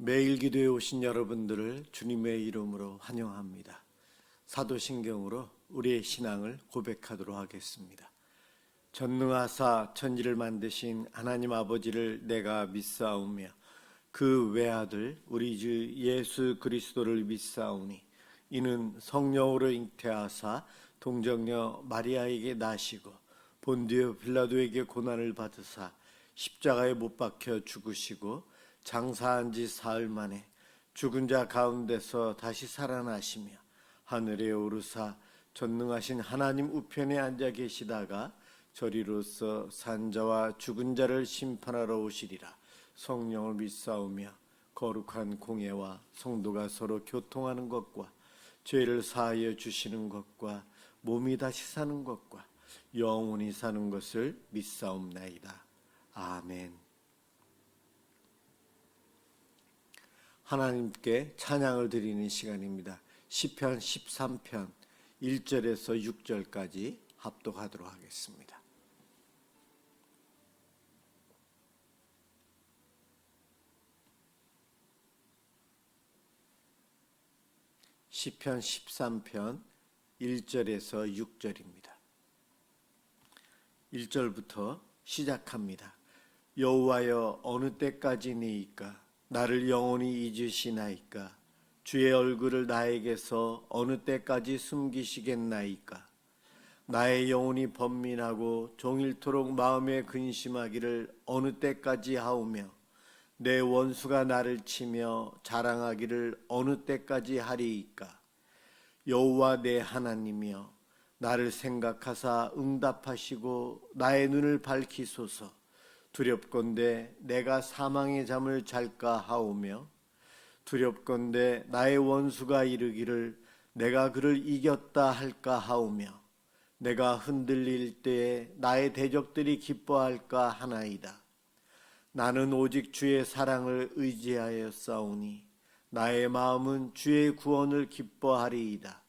매일 기도에 오신 여러분들을 주님의 이름으로 환영합니다. 사도신경으로 우리의 신앙을 고백하도록 하겠습니다. 전능하사 천지를 만드신 하나님 아버지를 내가 믿사오며 그 외아들 우리 주 예수 그리스도를 믿사오니 이는 성령으로 잉태하사 동정녀 마리아에게 나시고 본디오 빌라도에게 고난을 받으사 십자가에 못 박혀 죽으시고 장사한 지 사흘 만에 죽은 자 가운데서 다시 살아나시며 하늘에 오르사 전능하신 하나님 우편에 앉아 계시다가 저리로서 산자와 죽은 자를 심판하러 오시리라. 성령을 믿사오며 거룩한 공예와 성도가 서로 교통하는 것과 죄를 사하여 주시는 것과 몸이 다시 사는 것과 영원히 사는 것을 믿사옵나이다. 아멘. 하나님께 찬양을 드리는 시간입니다. 시편 13편 1절에서 6절까지 합독하도록 하겠습니다. 시편 13편 1절에서 6절입니다. 1절부터 시작합니다. 여호와여 어느 때까지니이까 나를 영원히 잊으시나이까 주의 얼굴을 나에게서 어느 때까지 숨기시겠나이까 나의 영혼이 번민하고 종일토록 마음에 근심하기를 어느 때까지 하오며 내 원수가 나를 치며 자랑하기를 어느 때까지 하리이까 여호와 내 하나님이여 나를 생각하사 응답하시고 나의 눈을 밝히소서. 두렵건대 내가 사망의 잠을 잘까 하오며 두렵건대 나의 원수가 이르기를 내가 그를 이겼다 할까 하오며 내가 흔들릴 때에 나의 대적들이 기뻐할까 하나이다. 나는 오직 주의 사랑을 의지하여 싸우니 나의 마음은 주의 구원을 기뻐하리이다.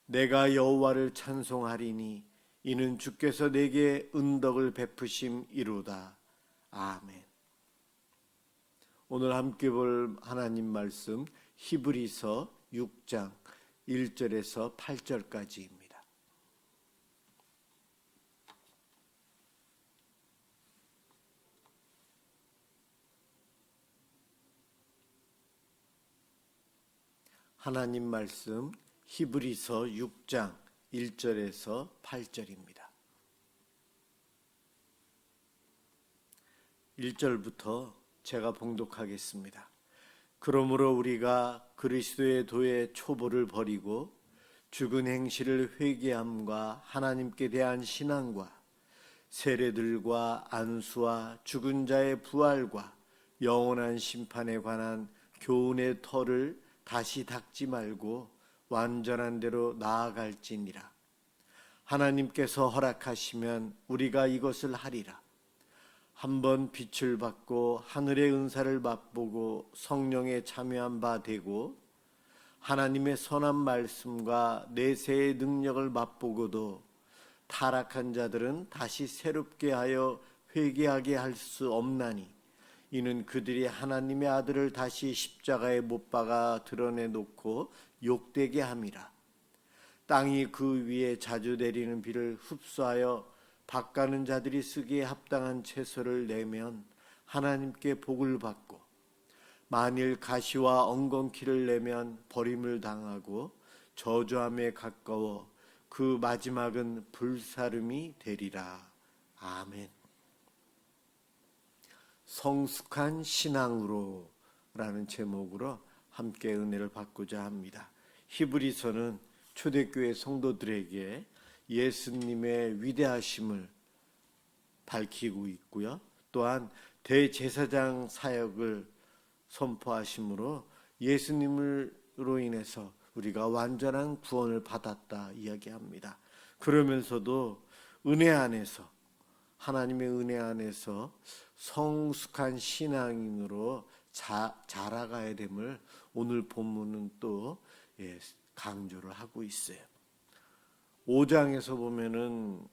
내가 여호와를 찬송하리니 이는 주께서 내게 은덕을 베푸심이로다. 아멘. 오늘 함께 볼 하나님 말씀 히브리서 6장 1절에서 8절까지입니다. 하나님 말씀 히브리서 6장 1절에서 8절입니다. 1절부터 제가 봉독하겠습니다. 그러므로 우리가 그리스도의 도의 초보를 버리고 죽은 행실을 회개함과 하나님께 대한 신앙과 세례들과 안수와 죽은 자의 부활과 영원한 심판에 관한 교훈의 터를 다시 닦지 말고 완전한 대로 나아갈지니라. 하나님께서 허락하시면 우리가 이것을 하리라. 한번 빛을 받고 하늘의 은사를 맛보고 성령에 참여한 바 되고 하나님의 선한 말씀과 내세의 능력을 맛보고도 타락한 자들은 다시 새롭게 하여 회개하게 할 수 없나니 이는 그들이 하나님의 아들을 다시 십자가에 못 박아 드러내놓고 욕되게 함이라. 땅이 그 위에 자주 내리는 비를 흡수하여 밭가는 자들이 쓰기에 합당한 채소를 내면 하나님께 복을 받고 만일 가시와 엉겅퀴를 내면 버림을 당하고 저주함에 가까워 그 마지막은 불사름이 되리라. 아멘. 성숙한 신앙으로 라는 제목으로 함께 은혜를 받고자 합니다. 히브리서는 초대교회 성도들에게 예수님의 위대하심을 밝히고 있고요. 또한 대제사장 사역을 선포하심으로 예수님으로 인해서 우리가 완전한 구원을 받았다 이야기합니다. 그러면서도 은혜 안에서 하나님의 은혜 안에서 성숙한 신앙인으로 자라가야 됨을 오늘 본문은 또 강조를 하고 있어요. 5장에서 보면은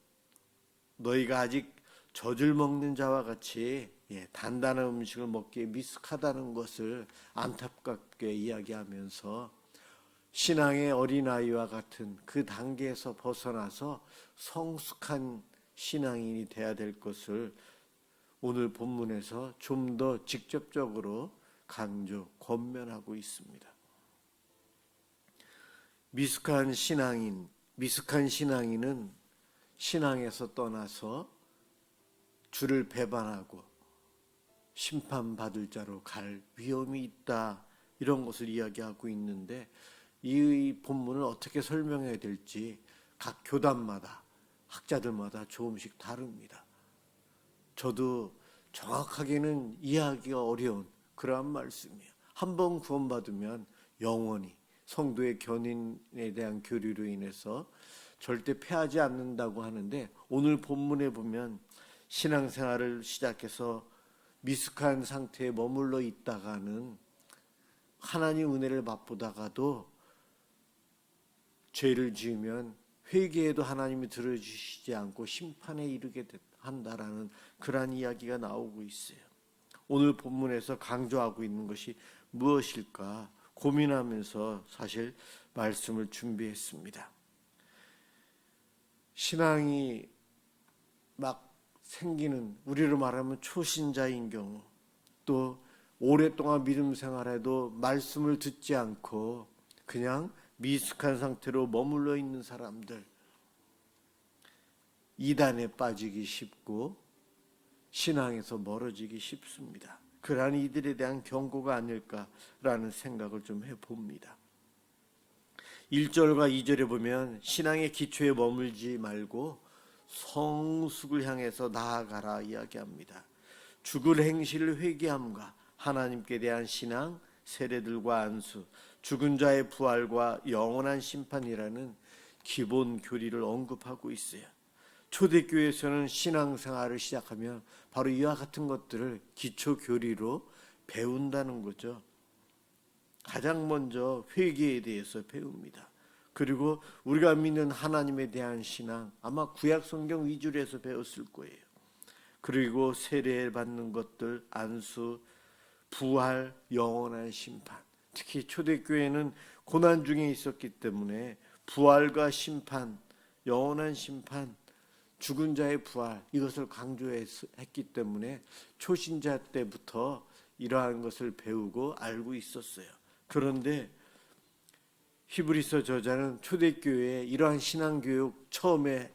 너희가 아직 젖을 먹는 자와 같이 단단한 음식을 먹기에 미숙하다는 것을 안타깝게 이야기하면서 신앙의 어린아이와 같은 그 단계에서 벗어나서 성숙한 신앙인이 돼야 될 것을 오늘 본문에서 좀 더 직접적으로 강조, 권면하고 있습니다. 미숙한 신앙인은 신앙에서 떠나서 주를 배반하고 심판받을 자로 갈 위험이 있다, 이런 것을 이야기하고 있는데, 이 본문을 어떻게 설명해야 될지 각 교단마다, 학자들마다 조금씩 다릅니다. 저도 정확하게는 이해하기가 어려운 그러한 말씀이에요. 한번 구원받으면 영원히 성도의 견인에 대한 교리로 인해서 절대 패하지 않는다고 하는데, 오늘 본문에 보면 신앙생활을 시작해서 미숙한 상태에 머물러 있다가는 하나님 은혜를 맛보다가도 죄를 지으면 회개에도 하나님이 들어주시지 않고 심판에 이르게 한다라는 그러한 이야기가 나오고 있어요. 오늘 본문에서 강조하고 있는 것이 무엇일까 고민하면서 사실 말씀을 준비했습니다. 신앙이 막 생기는, 우리로 말하면 초신자인 경우, 또 오랫동안 믿음 생활해도 말씀을 듣지 않고 그냥 미숙한 상태로 머물러 있는 사람들, 이단에 빠지기 쉽고 신앙에서 멀어지기 쉽습니다. 그러한 이들에 대한 경고가 아닐까라는 생각을 좀 해봅니다. 1절과 2절에 보면 신앙의 기초에 머물지 말고 성숙을 향해서 나아가라 이야기합니다. 죽을 행실을 회개함과 하나님께 대한 신앙, 세례들과 안수, 죽은 자의 부활과 영원한 심판이라는 기본 교리를 언급하고 있어요. 초대교회에서는 신앙생활을 시작하면 바로 이와 같은 것들을 기초 교리로 배운다는 거죠. 가장 먼저 회개에 대해서 배웁니다. 그리고 우리가 믿는 하나님에 대한 신앙, 아마 구약 성경 위주로 해서 배웠을 거예요. 그리고 세례 받는 것들, 안수, 부활, 영원한 심판. 특히 초대교회는 고난 중에 있었기 때문에 부활과 심판, 영원한 심판, 죽은 자의 부활, 이것을 강조했기 때문에 초신자 때부터 이러한 것을 배우고 알고 있었어요. 그런데 히브리서 저자는 초대교회에 이러한 신앙교육 처음에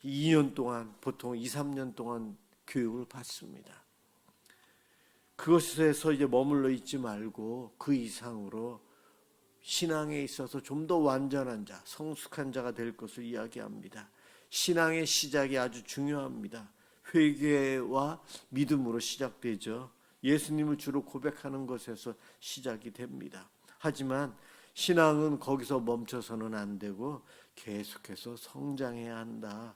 2년 동안, 보통 2, 3년 동안 교육을 받습니다. 그것에서 이제 머물러 있지 말고 그 이상으로 신앙에 있어서 좀 더 완전한 자, 성숙한 자가 될 것을 이야기합니다. 신앙의 시작이 아주 중요합니다. 회개와 믿음으로 시작되죠. 예수님을 주로 고백하는 것에서 시작이 됩니다. 하지만 신앙은 거기서 멈춰서는 안 되고 계속해서 성장해야 한다.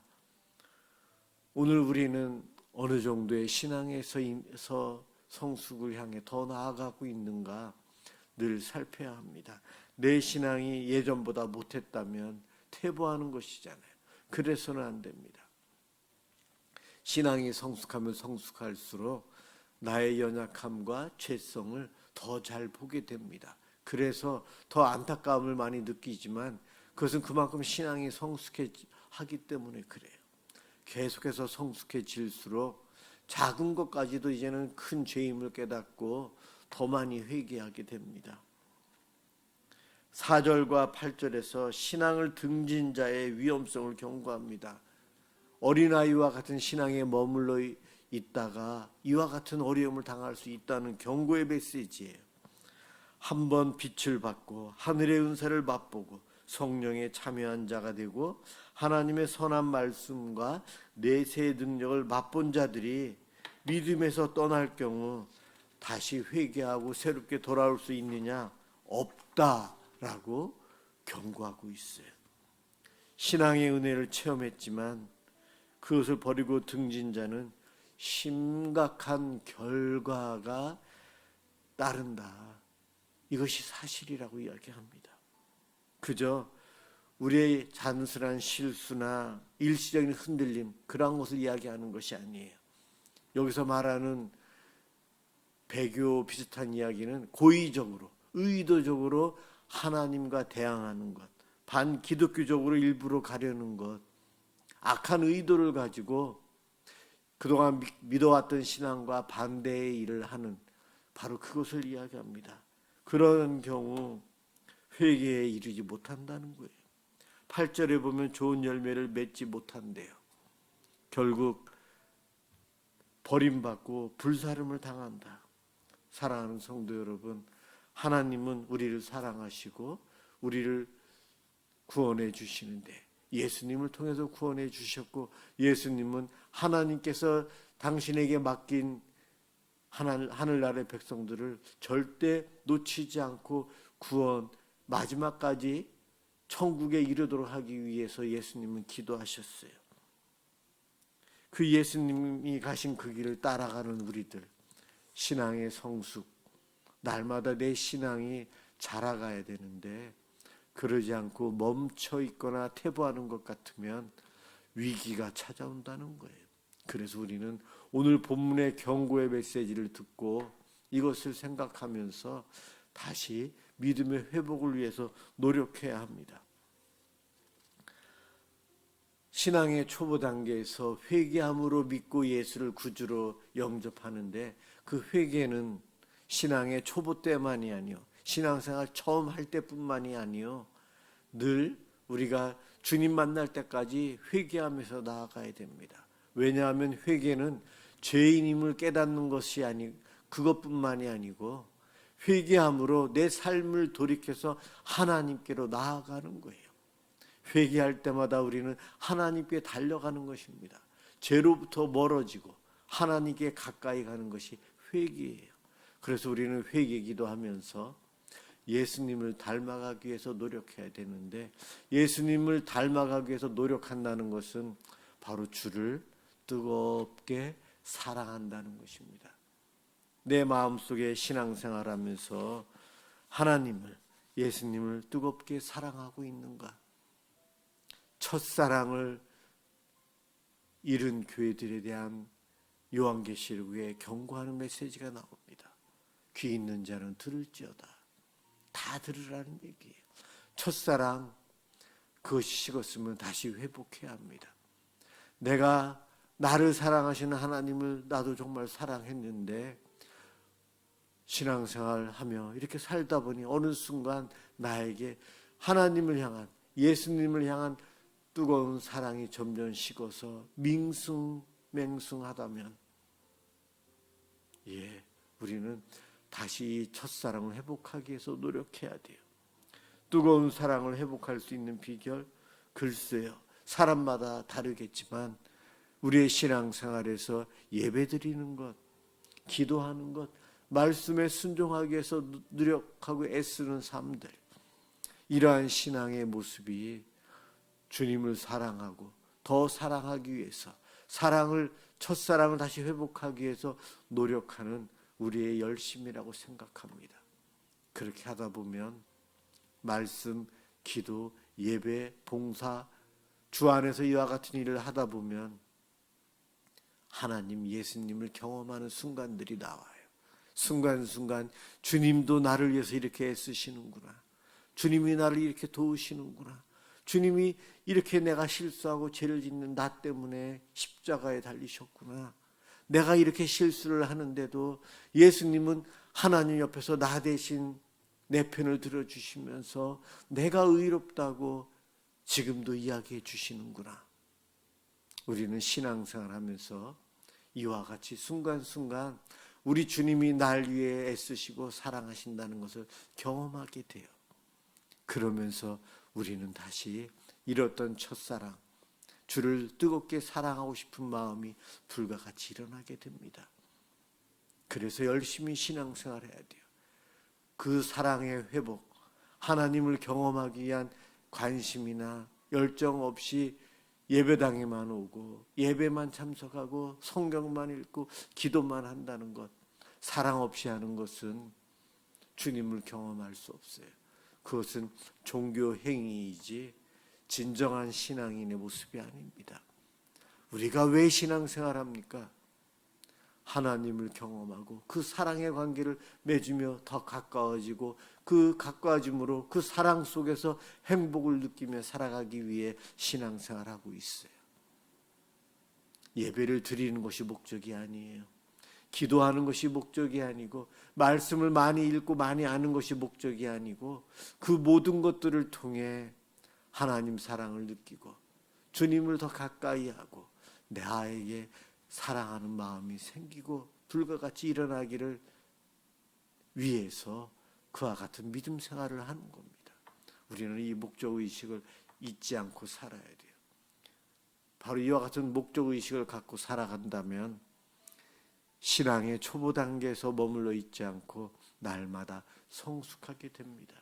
오늘 우리는 어느 정도의 신앙에서 성숙을 향해 더 나아가고 있는가 늘 살펴야 합니다. 내 신앙이 예전보다 못했다면 퇴보하는 것이잖아요. 그래서는 안 됩니다. 신앙이 성숙하면 성숙할수록 나의 연약함과 죄성을 더 잘 보게 됩니다. 그래서 더 안타까움을 많이 느끼지만 그것은 그만큼 신앙이 성숙하기 때문에 그래요. 계속해서 성숙해질수록 작은 것까지도 이제는 큰 죄임을 깨닫고 더 많이 회개하게 됩니다. 4절과 8절에서 신앙을 등진 자의 위험성을 경고합니다. 어린아이와 같은 신앙에 머물러 있다가 이와 같은 어려움을 당할 수 있다는 경고의 메시지예요. 한번 빛을 받고 하늘의 은사를 맛보고 성령에 참여한 자가 되고 하나님의 선한 말씀과 내세의 능력을 맛본 자들이 믿음에서 떠날 경우 다시 회개하고 새롭게 돌아올 수 있느냐? 없다라고 경고하고 있어요. 신앙의 은혜를 체험했지만 그것을 버리고 등진 자는 심각한 결과가 따른다. 이것이 사실이라고 이야기합니다. 그저 우리의 단순한 실수나 일시적인 흔들림, 그런 것을 이야기하는 것이 아니에요. 여기서 말하는 배교 비슷한 이야기는 고의적으로, 의도적으로 하나님과 대항하는 것, 반기독교적으로 일부러 가려는 것, 악한 의도를 가지고 그동안 믿어왔던 신앙과 반대의 일을 하는, 바로 그것을 이야기합니다. 그런 경우 회개에 이르지 못한다는 거예요. 8절에 보면 좋은 열매를 맺지 못한대요. 결국 버림받고 불사름을 당한다. 사랑하는 성도 여러분, 하나님은 우리를 사랑하시고 우리를 구원해 주시는데, 예수님을 통해서 구원해 주셨고, 예수님은 하나님께서 당신에게 맡긴 하늘나라의 백성들을 절대 놓치지 않고 구원, 마지막까지 천국에 이르도록 하기 위해서 예수님은 기도하셨어요. 그 예수님이 가신 그 길을 따라가는 우리들, 신앙의 성숙, 날마다 내 신앙이 자라가야 되는데, 그러지 않고 멈춰 있거나 퇴보하는 것 같으면 위기가 찾아온다는 거예요. 그래서 우리는 오늘 본문의 경고의 메시지를 듣고 이것을 생각하면서 다시 믿음의 회복을 위해서 노력해야 합니다. 신앙의 초보 단계에서 회개함으로 믿고 예수를 구주로 영접하는데, 그 회개는 신앙의 초보 때만이 아니요, 신앙생활 처음 할 때뿐만이 아니요, 늘 우리가 주님 만날 때까지 회개하면서 나아가야 됩니다. 왜냐하면 회개는 죄인임을 깨닫는 것이 그것뿐만이 아니고, 회개함으로 내 삶을 돌이켜서 하나님께로 나아가는 거예요. 회개할 때마다 우리는 하나님께 달려가는 것입니다. 죄로부터 멀어지고 하나님께 가까이 가는 것이 회개예요. 그래서 우리는 회개 기도하면서 예수님을 닮아가기 위해서 노력해야 되는데, 예수님을 닮아가기 위해서 노력한다는 것은 바로 주를 뜨겁게 사랑한다는 것입니다. 내 마음속에 신앙생활하면서 하나님을, 예수님을 뜨겁게 사랑하고 있는가? 첫사랑을 잃은 교회들에 대한 요한계시록에 경고하는 메시지가 나옵니다. 귀 있는 자는 들을지어다. 다 들으라는 얘기예요. 첫사랑, 그것이 식었으면 다시 회복해야 합니다. 내가 나를 사랑하시는 하나님을 나도 정말 사랑했는데, 신앙생활 하며 이렇게 살다 보니 어느 순간 나에게 하나님을 향한, 예수님을 향한 뜨거운 사랑이 점점 식어서 밍숭맹숭하다면, 우리는 다시 첫사랑을 회복하기 위해서 노력해야 돼요. 뜨거운 사랑을 회복할 수 있는 비결, 글쎄요, 사람마다 다르겠지만 우리의 신앙생활에서 예배드리는 것, 기도하는 것, 말씀에 순종하기 위해서 노력하고 애쓰는 삶들, 이러한 신앙의 모습이 주님을 사랑하고 더 사랑하기 위해서, 첫사랑을 다시 회복하기 위해서 노력하는 우리의 열심이라고 생각합니다. 그렇게 하다 보면 말씀, 기도, 예배, 봉사, 주 안에서 이와 같은 일을 하다 보면 하나님, 예수님을 경험하는 순간들이 나와요. 순간순간 주님도 나를 위해서 이렇게 애쓰시는구나, 주님이 나를 이렇게 도우시는구나, 주님이 이렇게 내가 실수하고 죄를 짓는 나 때문에 십자가에 달리셨구나, 내가 이렇게 실수를 하는데도 예수님은 하나님 옆에서 나 대신 내 편을 들어주시면서 내가 의롭다고 지금도 이야기해 주시는구나. 우리는 신앙생활 하면서 이와 같이 순간순간 우리 주님이 날 위해 애쓰시고 사랑하신다는 것을 경험하게 돼요. 그러면서 우리는 다시 잃었던 첫사랑, 주를 뜨겁게 사랑하고 싶은 마음이 불과 같이 일어나게 됩니다. 그래서 열심히 신앙생활해야 돼요. 그 사랑의 회복, 하나님을 경험하기 위한 관심이나 열정 없이 예배당에만 오고 예배만 참석하고 성경만 읽고 기도만 한다는 것, 사랑 없이 하는 것은 주님을 경험할 수 없어요. 그것은 종교 행위이지 진정한 신앙인의 모습이 아닙니다. 우리가 왜 신앙생활합니까? 하나님을 경험하고 그 사랑의 관계를 맺으며 더 가까워지고 그 가까워짐으로 그 사랑 속에서 행복을 느끼며 살아가기 위해 신앙생활하고 있어요. 예배를 드리는 것이 목적이 아니에요. 기도하는 것이 목적이 아니고 말씀을 많이 읽고 많이 아는 것이 목적이 아니고 그 모든 것들을 통해 하나님 사랑을 느끼고 주님을 더 가까이 하고 나에게 사랑하는 마음이 생기고 불과 같이 일어나기를 위해서 그와 같은 믿음 생활을 하는 겁니다. 우리는 이 목적의식을 잊지 않고 살아야 돼요. 바로 이와 같은 목적의식을 갖고 살아간다면 신앙의 초보 단계에서 머물러 있지 않고 날마다 성숙하게 됩니다.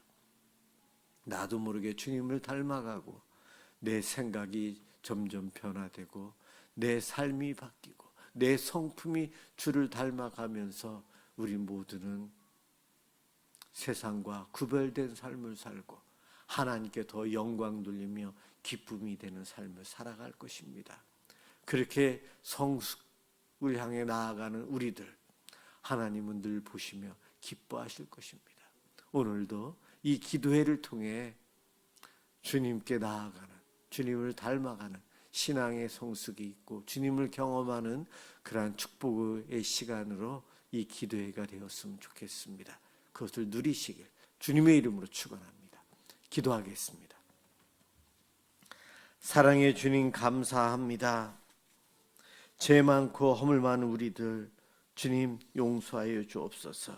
나도 모르게 주님을 닮아가고 내 생각이 점점 변화되고 내 삶이 바뀌고 내 성품이 주를 닮아가면서 우리 모두는 세상과 구별된 삶을 살고 하나님께 더 영광 돌리며 기쁨이 되는 삶을 살아갈 것입니다. 그렇게 성숙을 향해 나아가는 우리들 하나님은 늘 보시며 기뻐하실 것입니다. 오늘도 이 기도회를 통해 주님께 나아가는, 주님을 닮아가는 신앙의 성숙이 있고 주님을 경험하는 그러한 축복의 시간으로 이 기도회가 되었으면 좋겠습니다. 그것을 누리시길 주님의 이름으로 축원합니다. 기도하겠습니다. 사랑의 주님 감사합니다. 죄 많고 허물 많은 우리들 주님 용서하여 주옵소서.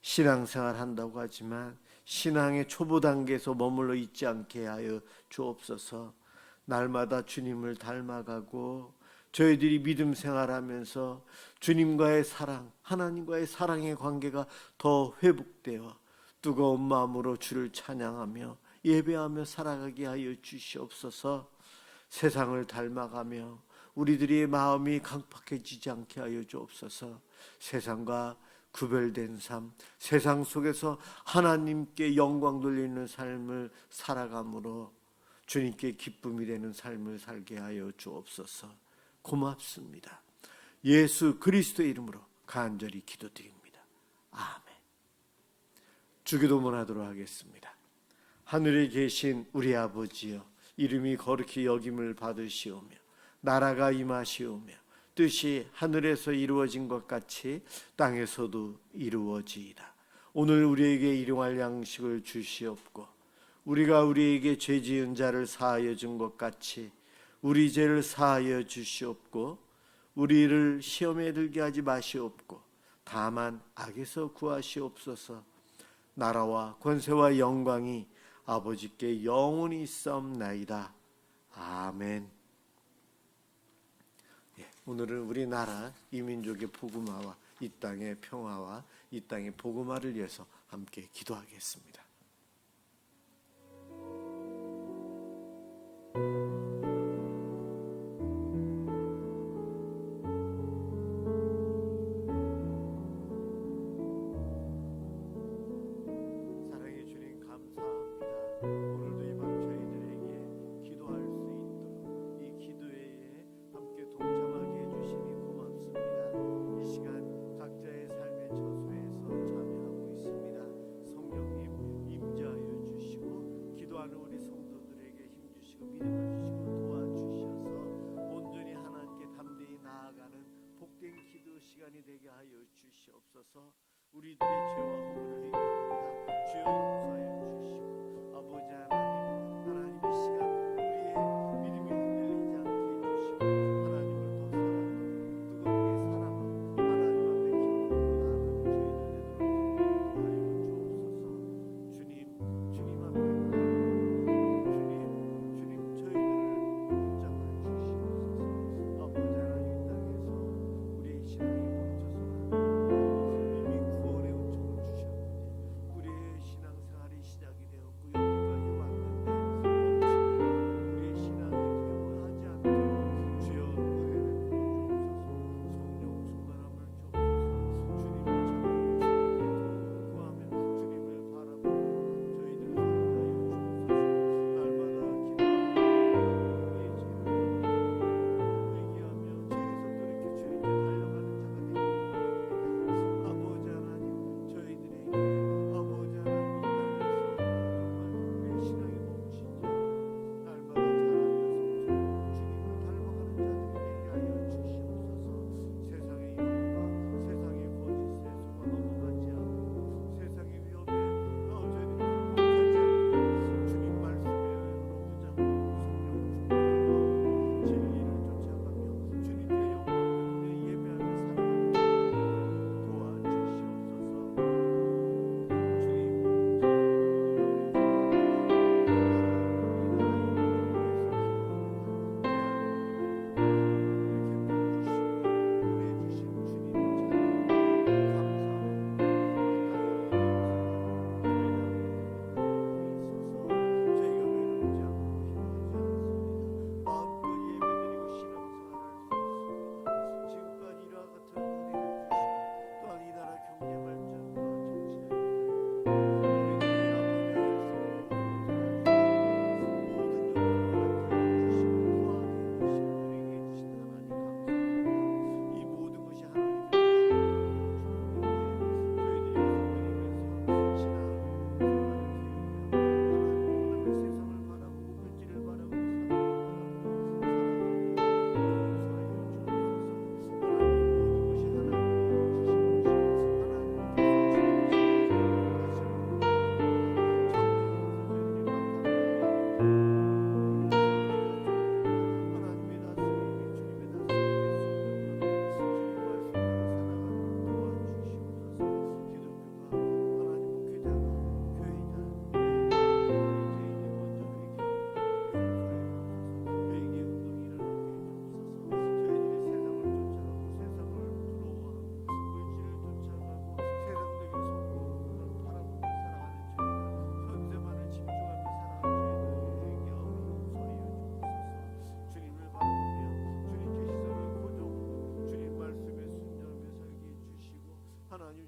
신앙생활 한다고 하지만 신앙의 초보 단계에서 머물러 있지 않게 하여 주옵소서. 날마다 주님을 닮아가고 저희들이 믿음 생활하면서 주님과의 사랑, 하나님과의 사랑의 관계가 더 회복되어 뜨거운 마음으로 주를 찬양하며 예배하며 살아가게 하여 주시옵소서. 세상을 닮아가며 우리들의 마음이 강팍해지지 않게 하여 주옵소서. 세상과 구별된 삶, 세상 속에서 하나님께 영광 돌리는 삶을 살아감으로 주님께 기쁨이 되는 삶을 살게 하여 주옵소서. 고맙습니다. 예수 그리스도의 이름으로 간절히 기도드립니다. 아멘. 주기도문 하도록 하겠습니다. 하늘에 계신 우리 아버지여, 이름이 거룩히 여김을 받으시오며 나라가 임하시오며 뜻이 하늘에서 이루어진 것 같이 땅에서도 이루어지이다. 오늘 우리에게 일용할 양식을 주시옵고 우리가 우리에게 죄 지은 자를 사하여 준 것 같이 우리 죄를 사하여 주시옵고 우리를 시험에 들게 하지 마시옵고 다만 악에서 구하시옵소서. 나라와 권세와 영광이 아버지께 영원히 있사옵나이다. 아멘. 오늘은 우리나라 이민족의 복음화와 이 땅의 평화와 이 땅의 복음화를 위해서 함께 기도하겠습니다. 사랑의 주님 감사합니다. 오늘도 이 밤 저희들에게 기도할 수 있도록 이 기도회에 함께 동참하게 해주시니 고맙습니다. 이 시간 각자의 삶의 처소에서 참여하고 있습니다. 성령님 임재하여 주시고 기도하는 우리 성도들에게 힘주시고 믿음을 주시고 도와주셔서 온전히 하나님께 담대히 나아가는 복된 기도 시간이 되게 하여 주시옵소서. 우리들의 죄와 허물을 회개합니다. 주여 용서하여 주시고 아버지 하나님 이 시간 우리의 믿음이 흔들리지 않게 해주시고 하나님을 더 사랑하고 뜨겁게 사랑하고 하나님 앞에 기쁨으로 나아가는 저희들 되도록 인도하여 주옵소서. 주님 앞에 주님 저희들을 붙잡아 주시옵소서. 아버지 하나님 이 땅에서 우리의 신앙이 멈춰서는 이미 구원의 은총을 주셨는데 우리의 신앙생활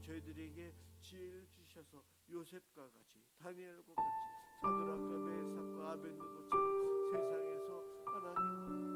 저희들에게 지혜를 주셔서 요셉과 같이 다니엘과 같이 사드락과 메삭과 아벤느고처럼 세상에서 하나님